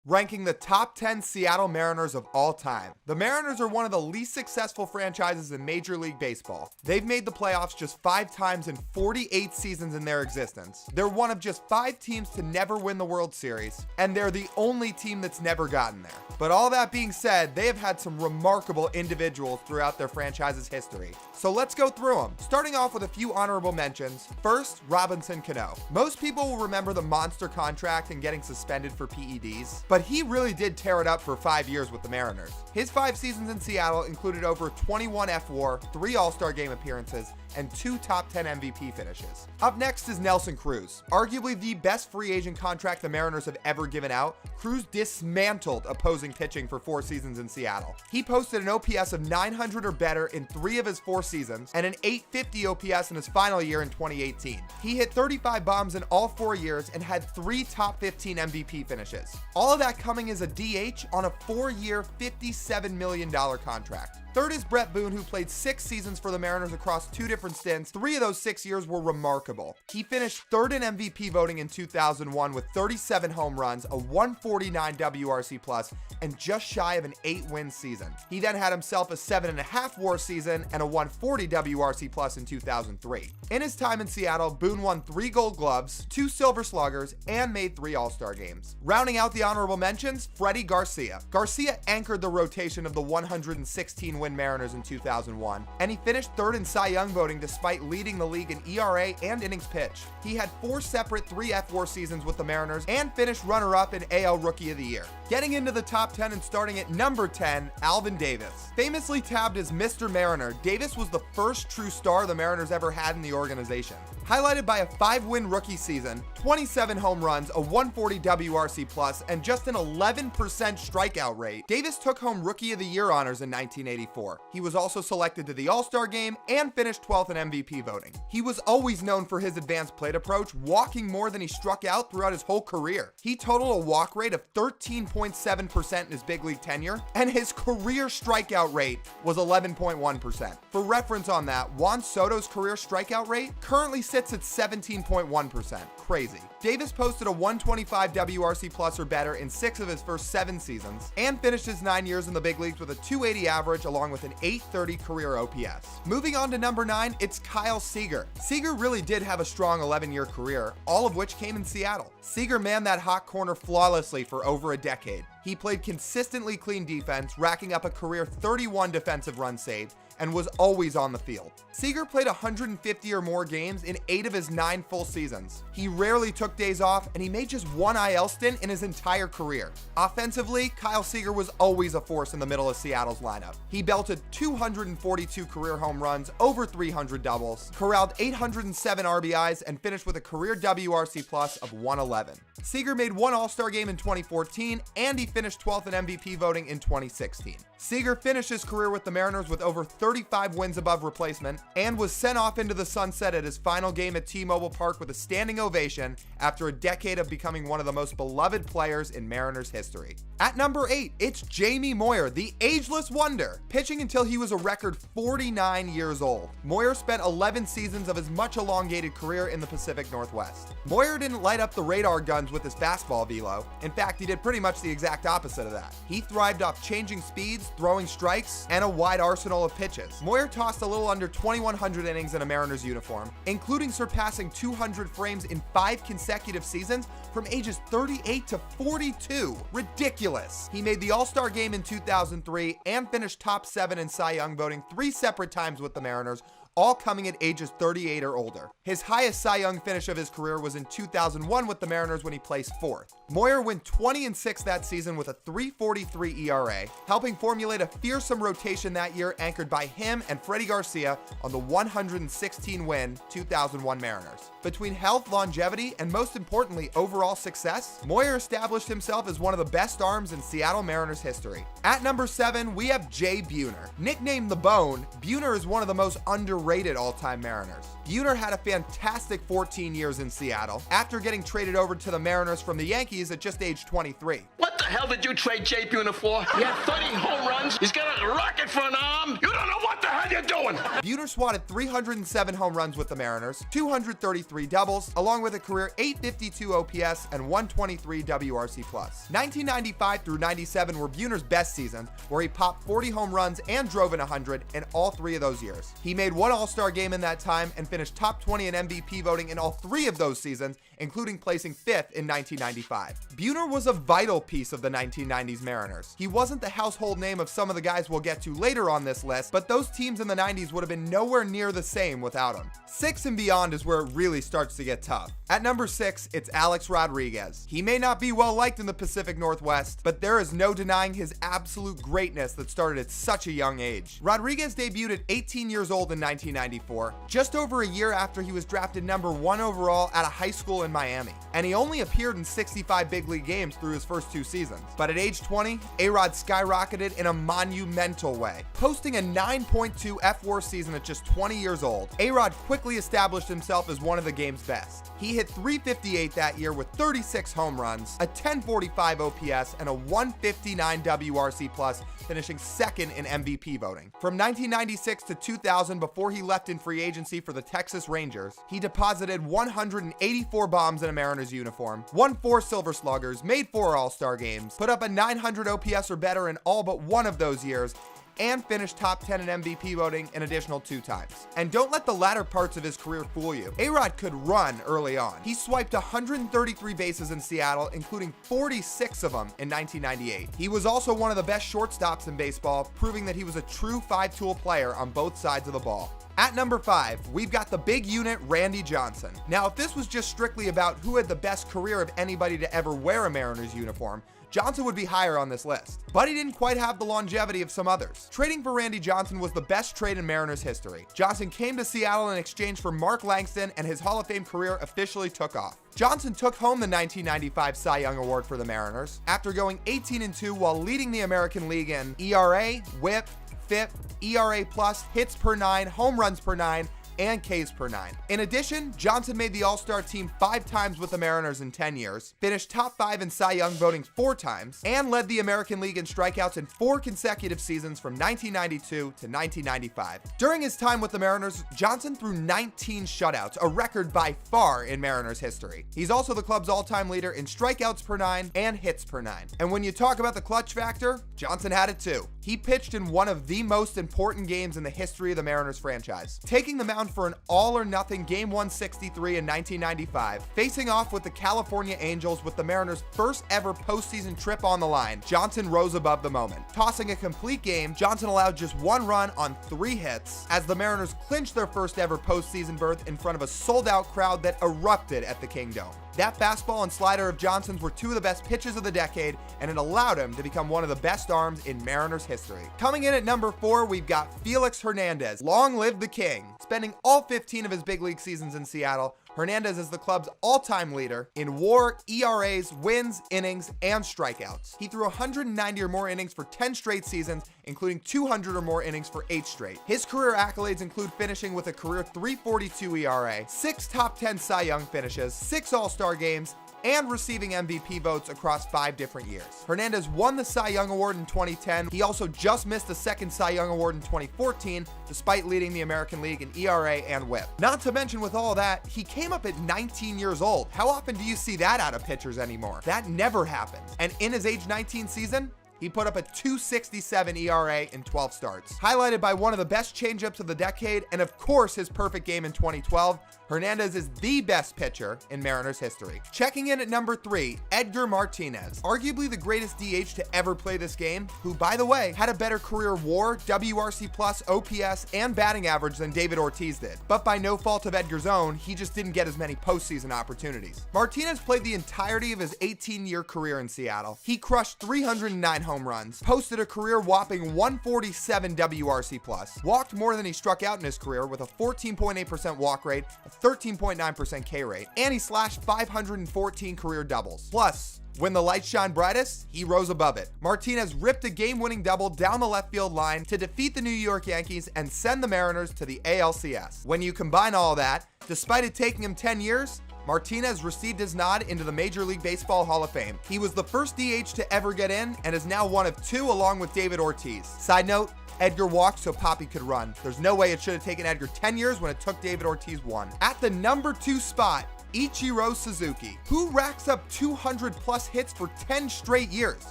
ranking the top 10 Seattle Mariners of all time. The Mariners are one of the least successful franchises in Major League Baseball. They've made the playoffs just 5 times in 48 seasons in their existence. They're one of just 5 teams to never win the World Series, and they're the only team that's never gotten there. But all that being said, they have had some remarkable individuals throughout their franchise's history. So let's go through them, starting off with a few honorable mentions. First, Robinson Cano. Most people will remember the monster contract and getting suspended for PEDs, but he really did tear it up for 5 years with the Mariners. His 5 seasons in Seattle included over 21 F-WAR, 3 All-Star Game appearances, and 2 top 10 MVP finishes. Up next is Nelson Cruz. Arguably the best free agent contract the Mariners have ever given out, Cruz dismantled opposing pitching for 4 seasons in Seattle. He posted an OPS of 900 or better in 3 of his 4 seasons and an 850 OPS in his final year in 2018. He hit 35 bombs in all 4 years and had 3 top 15 MVP finishes. All of that coming as a DH on a 4-year, $57 million contract. Third is Brett Boone, who played 6 seasons for the Mariners across 2 different stints. 3 of those 6 years were remarkable. He finished 3rd in MVP voting in 2001 with 37 home runs, a 149 WRC+, and just shy of an 8-win season. He then had himself a 7.5 WAR season and a 140 WRC+ in 2003. In his time in Seattle, Boone won 3 Gold Gloves, 2 Silver Sluggers, and made 3 All-Star games. Rounding out the honorable mentions, Freddie Garcia. Garcia anchored the rotation of the 116-win Mariners in 2001, and he finished 3rd in Cy Young voting despite leading the league in ERA and innings pitched. He had 4 separate 3 F-WAR seasons with the Mariners and finished runner-up in AL Rookie of the Year. Getting into the top 10 and starting at number 10, Alvin Davis. Famously tabbed as Mr. Mariner, Davis was the first true star the Mariners ever had in the organization. Highlighted by a 5-win rookie season, 27 home runs, a 140 WRC+, and just an 11% strikeout rate, Davis took home Rookie of the Year honors in 1984. He was also selected to the All-Star Game and finished 12th in MVP voting. He was always known for his advanced plate approach, walking more than he struck out throughout his whole career. He totaled a walk rate of 13.7% in his big league tenure, and his career strikeout rate was 11.1%. For reference on that, Juan Soto's career strikeout rate currently sits at 17.1%. Crazy. Davis posted a 125 WRC+ or better in 6 of his first 7 seasons and finished his 9 years in the big leagues with a 280 average along with an 830 career OPS. Moving on to number 9, it's Kyle Seager. Seager really did have a strong 11-year career, all of which came in Seattle. Seager manned that hot corner flawlessly for over a decade. He played consistently clean defense, racking up a career 31 defensive runs saved, and was always on the field. Seager played 150 or more games in 8 of his 9 full seasons. He rarely took days off, and he made just 1 IL stint in his entire career. Offensively, Kyle Seager was always a force in the middle of Seattle's lineup. He belted 242 career home runs, over 300 doubles, corralled 807 RBIs, and finished with a career WRC+ of 111. Seager made 1 All-Star game in 2014, and he finished 12th in MVP voting in 2016. Seager finished his career with the Mariners with over 35 wins above replacement and was sent off into the sunset at his final game at T-Mobile Park with a standing ovation after a decade of becoming one of the most beloved players in Mariners history. At number 8, it's Jamie Moyer, the ageless wonder, pitching until he was a record 49 years old. Moyer spent 11 seasons of his much elongated career in the Pacific Northwest. Moyer didn't light up the radar guns with his fastball velo. In fact, he did pretty much the exact opposite of that. He thrived off changing speeds, throwing strikes, and a wide arsenal of pitches. Moyer tossed a little under 2,100 innings in a Mariners uniform, including surpassing 200 frames in 5 consecutive seasons from ages 38 to 42. Ridiculous. He made the All-Star game in 2003 and finished top 7 in Cy Young voting 3 separate times with the Mariners, all coming at ages 38 or older. His highest Cy Young finish of his career was in 2001 with the Mariners when he placed 4th. Moyer went 20-6 that season with a 3.43 ERA, helping formulate a fearsome rotation that year anchored by him and Freddie Garcia on the 116-win 2001 Mariners. Between health, longevity, and most importantly, overall success, Moyer established himself as one of the best arms in Seattle Mariners history. At number 7, we have Jay Buhner. Nicknamed the Bone, Buhner is one of the most underrated all-time Mariners. Buhner had a fantastic 14 years in Seattle after getting traded over to the Mariners from the Yankees at just age 23. What the hell did you trade Jay Buhner for? He had 30 home runs. He's got a rocket for an arm. You don't know what the hell you doing? Buhner swatted 307 home runs with the Mariners, 233 doubles, along with a career 852 OPS and 123 WRC+. 1995 through 97 were Buhner's best seasons, where he popped 40 home runs and drove in 100 in all 3 of those years. He made 1 All-Star game in that time and finished top 20 in MVP voting in all 3 of those seasons, including placing 5th in 1995. Buhner was a vital piece of the 1990s Mariners. He wasn't the household name of some of the guys we'll get to later on this list, but those teams in the 90s would have been nowhere near the same without him. 6 and beyond is where it really starts to get tough. At number 6, it's Alex Rodriguez. He may not be well liked in the Pacific Northwest, but there is no denying his absolute greatness that started at such a young age. Rodriguez debuted at 18 years old in 1994, just over a year after he was drafted number 1 overall at a high school in Miami. And he only appeared in 65 big league games through his first 2 seasons. But at age 20, A-Rod skyrocketed in a monumental way. Posting a 9.2 F-WAR season at just 20 years old, A-Rod quickly established himself as one of the game's best. He hit .358 that year with 36 home runs, a 1045 OPS, and a 159 WRC+, finishing 2nd in MVP voting. From 1996 to 2000, before he left in free agency for the Texas Rangers, he deposited 184 bombs in a Mariners uniform, won 4 Silver Sluggers, made 4 All-Star games, put up a 900 OPS or better in all but 1 of those years, and finished top 10 in MVP voting an additional 2 times. And don't let the latter parts of his career fool you. A-Rod could run early on. He swiped 133 bases in Seattle, including 46 of them in 1998. He was also one of the best shortstops in baseball, proving that he was a true 5-tool player on both sides of the ball. At number 5, we've got the big unit, Randy Johnson. Now, if this was just strictly about who had the best career of anybody to ever wear a Mariners uniform, Johnson would be higher on this list, but he didn't quite have the longevity of some others. Trading for Randy Johnson was the best trade in Mariners history. Johnson came to Seattle in exchange for Mark Langston, and his Hall of Fame career officially took off. Johnson took home the 1995 Cy Young Award for the Mariners after going 18-2 while leading the American League in ERA, WHIP, FIP, ERA+, hits per 9, home runs per 9, and Ks per 9. In addition, Johnson made the All-Star team 5 times with the Mariners in 10 years, finished top 5 in Cy Young voting 4 times, and led the American League in strikeouts in 4 consecutive seasons from 1992 to 1995. During his time with the Mariners, Johnson threw 19 shutouts, a record by far in Mariners history. He's also the club's all-time leader in strikeouts per 9 and hits per 9. And when you talk about the clutch factor, Johnson had it too. He pitched in one of the most important games in the history of the Mariners franchise, taking the mound for an all-or-nothing Game 163 in 1995, facing off with the California Angels with the Mariners' first ever postseason trip on the line. Johnson rose above the moment. Tossing a complete game, Johnson allowed just 1 run on 3 hits as the Mariners clinched their first ever postseason berth in front of a sold-out crowd that erupted at the Kingdome. That fastball and slider of Johnson's were 2 of the best pitches of the decade, and it allowed him to become one of the best arms in Mariners history. Coming in at number 4, we've got Felix Hernandez. Long live the King. Spending all 15 of his big league seasons in Seattle, Hernandez is the club's all-time leader in WAR, ERAs, wins, innings, and strikeouts. He threw 190 or more innings for 10 straight seasons, including 200 or more innings for 8 straight. His career accolades include finishing with a career .342 ERA, 6 top 10 Cy Young finishes, 6 All-Star games, and receiving MVP votes across 5 different years. Hernandez won the Cy Young Award in 2010. He also just missed a second Cy Young Award in 2014, despite leading the American League in ERA and WHIP. Not to mention, with all that, he came up at 19 years old. How often do you see that out of pitchers anymore? That never happens. And in his age 19 season, he put up a .267 ERA in 12 starts. Highlighted by one of the best changeups of the decade, and of course his perfect game in 2012, Hernandez is the best pitcher in Mariners history. Checking in at number 3, Edgar Martinez. Arguably the greatest DH to ever play this game, who, by the way, had a better career WAR, WRC+, OPS, and batting average than David Ortiz did. But by no fault of Edgar's own, he just didn't get as many postseason opportunities. Martinez played the entirety of his 18-year career in Seattle. He crushed 309 home runs, posted a career whopping 147 WRC+, walked more than he struck out in his career with a 14.8% walk rate, a 13.9% K rate, and he slashed 514 career doubles. Plus, when the lights shine brightest, he rose above it. Martinez ripped a game-winning double down the left field line to defeat the New York Yankees and send the Mariners to the ALCS. When you combine all that, despite it taking him 10 years, Martinez received his nod into the Major League Baseball Hall of Fame. He was the first DH to ever get in and is now one of two along with David Ortiz. Side note, Edgar walked so Poppy could run. There's no way it should have taken Edgar 10 years when it took David Ortiz 1. At the number 2 spot, Ichiro Suzuki, who racks up 200 plus hits for 10 straight years.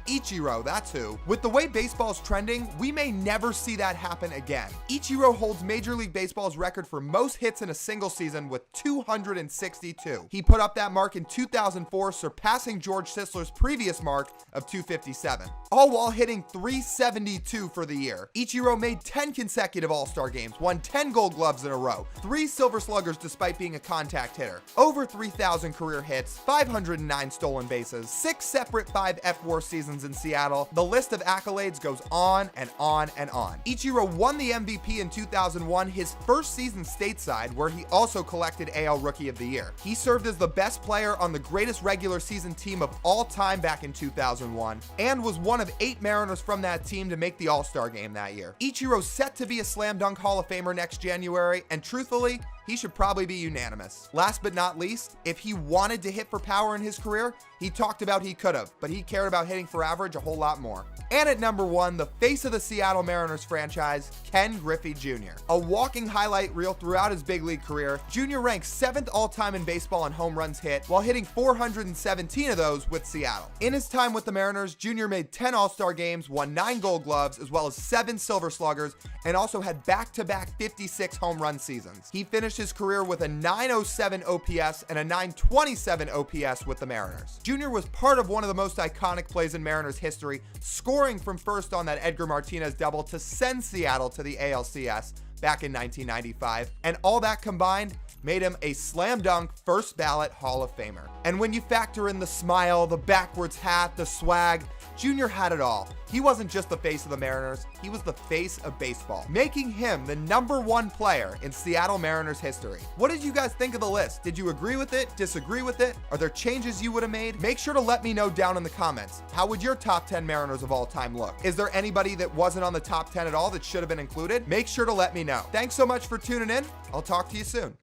Ichiro, that's who. With the way baseball's trending, we may never see that happen again. Ichiro holds Major League Baseball's record for most hits in a single season with 262. He put up that mark in 2004, surpassing George Sisler's previous mark of 257, all while hitting 372 for the year. Ichiro made 10 consecutive All-Star games, won 10 Gold Gloves in a row, 3 Silver Sluggers despite being a contact hitter, over 3,000 career hits, 509 stolen bases, 6 separate 5 F-WAR seasons in Seattle. The list of accolades goes on and on and on. Ichiro won the MVP in 2001, his first season stateside, where he also collected AL Rookie of the Year. He served as the best player on the greatest regular season team of all time back in 2001, and was one of 8 Mariners from that team to make the All-Star game that year. Ichiro's set to be a slam dunk Hall of Famer next January, and truthfully, he should probably be unanimous. Last but not least, if he wanted to hit for power in his career, he talked about he could have, but he cared about hitting for average a whole lot more. And at number 1, the face of the Seattle Mariners franchise, Ken Griffey Jr. A walking highlight reel throughout his big league career, Jr. ranks 7th all-time in baseball in home runs hit, while hitting 417 of those with Seattle. In his time with the Mariners, Jr. made 10 All-Star games, won 9 Gold Gloves, as well as 7 Silver Sluggers, and also had back-to-back 56 home run seasons. He finished his career with a 907 OPS and a 927 OPS with the Mariners. Jr. was part of one of the most iconic plays in Mariners history, scoring from first on that Edgar Martinez double to send Seattle to the ALCS back in 1995, and all that combined made him a slam dunk first ballot Hall of Famer. And when you factor in the smile, the backwards hat, the swag, Jr. had it all. He wasn't just the face of the Mariners, he was the face of baseball, making him the number 1 player in Seattle Mariners history. What did you guys think of the list? Did you agree with it? Disagree with it? Are there changes you would have made? Make sure to let me know down in the comments. How would your top 10 Mariners of all time look? Is there anybody that wasn't on the top 10 at all that should have been included? Make sure to let me know. Thanks so much for tuning in. I'll talk to you soon.